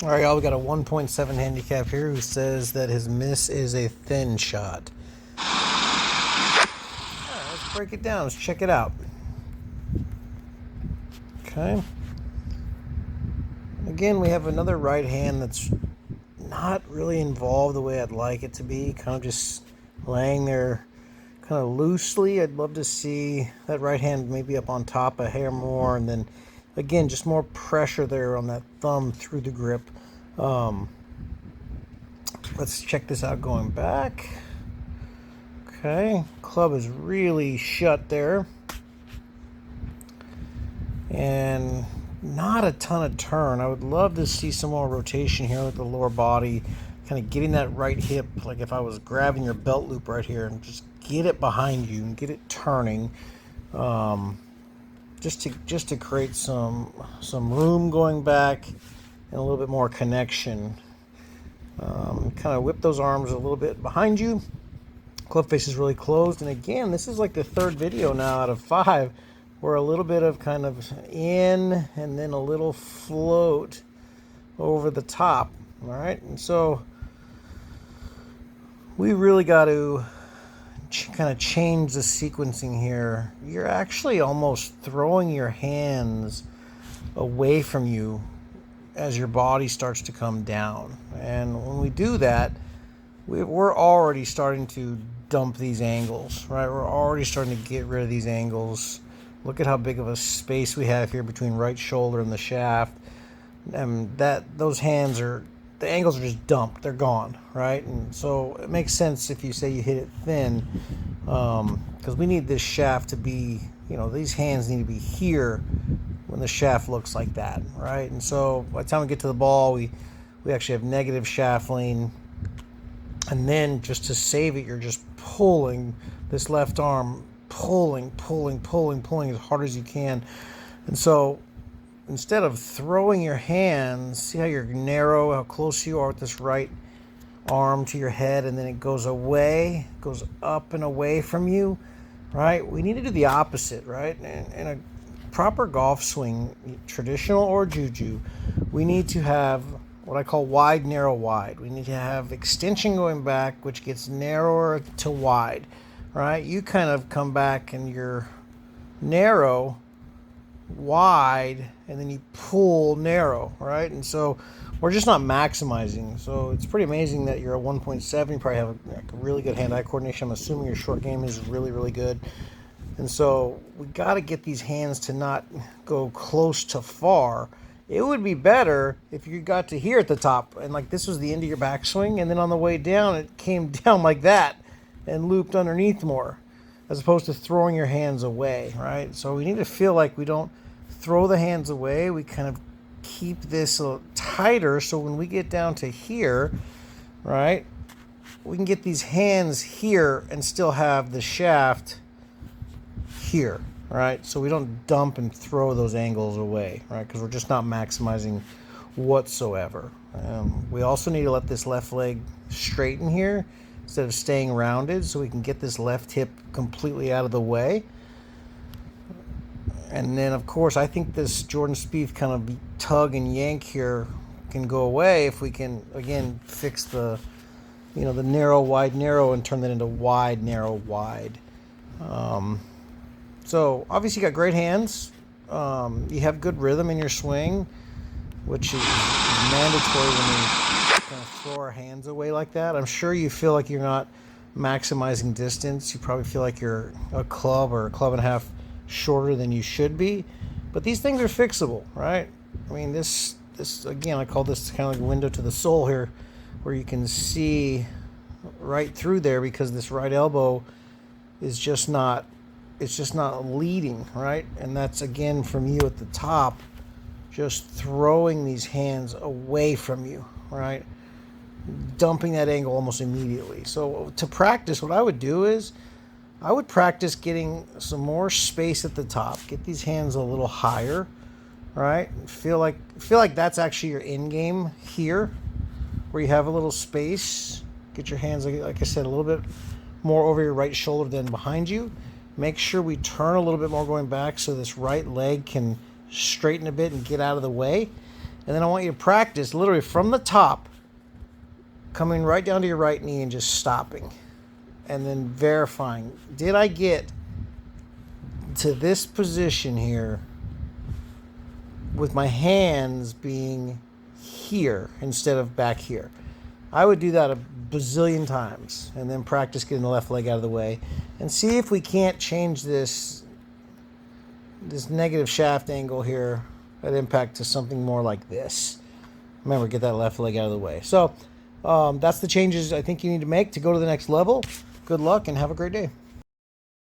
All right, y'all, we got a 1.7 handicap here who says that his miss is a thin shot. All right, let's break it down. Let's check it out. Okay. Again, we have another right hand that's not really involved the way I'd like it to be. Kind of just laying there kind of loosely. I'd love to see that right hand maybe up on top a hair more, and then again, just more pressure there on that thumb through the grip. Um, let's check this out going back. Okay, club is really shut there. And not a ton of turn. I would love to see some more rotation here with the lower body, kind of getting that right hip, like if I was grabbing your belt loop right here, and just get it behind you and get it turning, just to create some room going back and a little bit more connection. Kind of whip those arms a little bit behind you. Club face is really closed, and again, this is like the third video now out of 5 where a little bit of kind of in and then a little float over the top. All right, and so we really got to kind of change the sequencing here. You're actually almost throwing your hands away from you as your body starts to come down, and when we do that, we're already starting to dump these angles, right? We're already starting to get rid of these angles. Look at how big of a space we have here between right shoulder and the shaft. And those hands are, the angles are just dumped. They're gone, right? And so it makes sense if you say you hit it thin, because we need this shaft to be, these hands need to be here when the shaft looks like that, right? And so by the time we get to the ball, we actually have negative shaft lean. And then just to save it, you're just pulling this left arm, pulling as hard as you can. And so instead of throwing your hands, see how you're narrow, how close you are with this right arm to your head, and then it goes away, goes up and away from you, right? We need to do the opposite, right? In a proper golf swing, traditional or juju, we need to have what I call wide, narrow, wide. We need to have extension going back, which gets narrower to wide, right? You kind of come back and you're narrow, wide, and then you pull narrow, right? And so we're just not maximizing. So it's pretty amazing that you're a 1.7. You probably have a really good hand-eye coordination. I'm assuming your short game is really, really good. And so we got to get these hands to not go close to far. It would be better if you got to here at the top and like this was the end of your backswing, and then on the way down it came down like that and looped underneath more, as opposed to throwing your hands away, right? So we need to feel like we don't throw the hands away. We kind of keep this a little tighter so when we get down to here, right, we can get these hands here and still have the shaft here. Right, so we don't dump and throw those angles away, right? Because we're just not maximizing whatsoever. We also need to let this left leg straighten here instead of staying rounded, so we can get this left hip completely out of the way. And then, of course, I think this Jordan Spieth kind of tug and yank here can go away if we can again fix the, the narrow, wide, narrow, and turn that into wide, narrow, wide. So obviously you got great hands. You have good rhythm in your swing, which is mandatory when we kind of throw our hands away like that. I'm sure you feel like you're not maximizing distance. You probably feel like you're a club or a club and a half shorter than you should be. But these things are fixable, right? I mean, this again, I call this kind of like a window to the soul here, where you can see right through there because this right elbow is just not, it's just not leading, right? And that's again from you at the top, just throwing these hands away from you, right? Dumping that angle almost immediately. So to practice, what I would do is I would practice getting some more space at the top, get these hands a little higher, right? Feel like that's actually your end game here, where you have a little space. Get your hands, like I said, a little bit more over your right shoulder than behind you. Make sure we turn a little bit more going back so this right leg can straighten a bit and get out of the way. And then I want you to practice literally from the top, coming right down to your right knee and just stopping. And then verifying, did I get to this position here with my hands being here instead of back here? I would do that a bazillion times and then practice getting the left leg out of the way and see if we can't change this negative shaft angle here at impact to something more like this. Remember, get that left leg out of the way. So that's the changes I think you need to make to go to the next level. Good luck and have a great day.